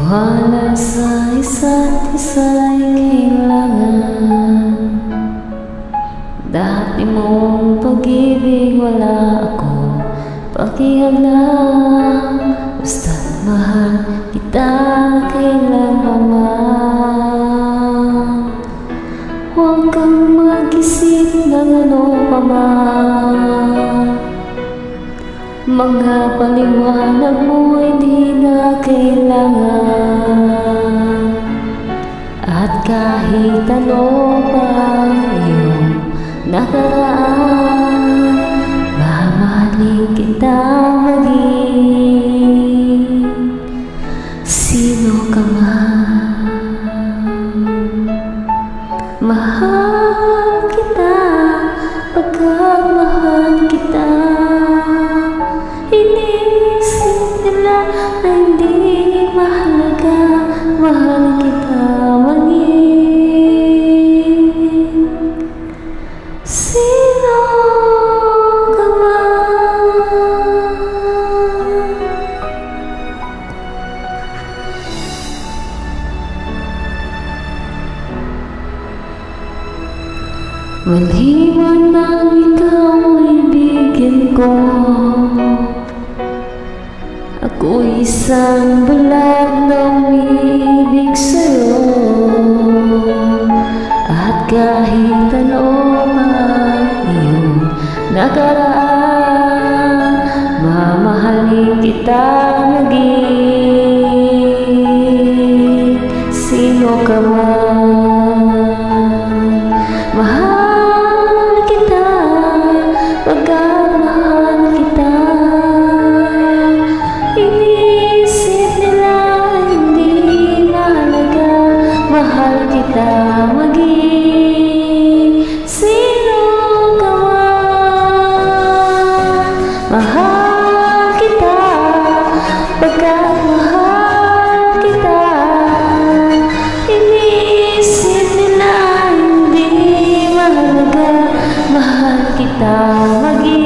Tiwala sa isa't isa'y kailangan. Dati mong pag-ibig wala ako pakialam. Basta't mahal kita kailanman. Huwag kang mag-isip ng ano pa man. Mga paliwanag mo hindi na kailangan. At kahit ano pa iyong nakaraan, mamahalin kita maging sino ka man. Mahal kita pagkamahal kita. Iniisip nila na hindi mahalaga, mahal kita maging sino ka man. Maliwan ang ikaw ibigin ko. Ako'y isang bulag na umiibig sa'yo. At kahit ano man iyong nakaraan, mamahalin kita maging sino ka man. Mahal kita pagkamahal kita. Iniisip nila hindi mahalaga, mahal kita maging sino ka man. Mahal kita pagkamahal kita. Iniisip nila hindi mahalaga, mahal kita maging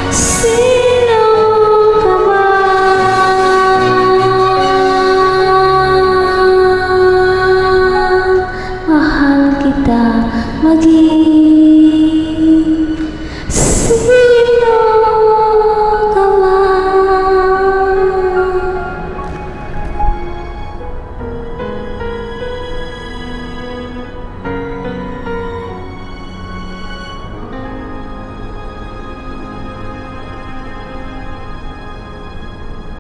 sino ka man. Mahal kita maging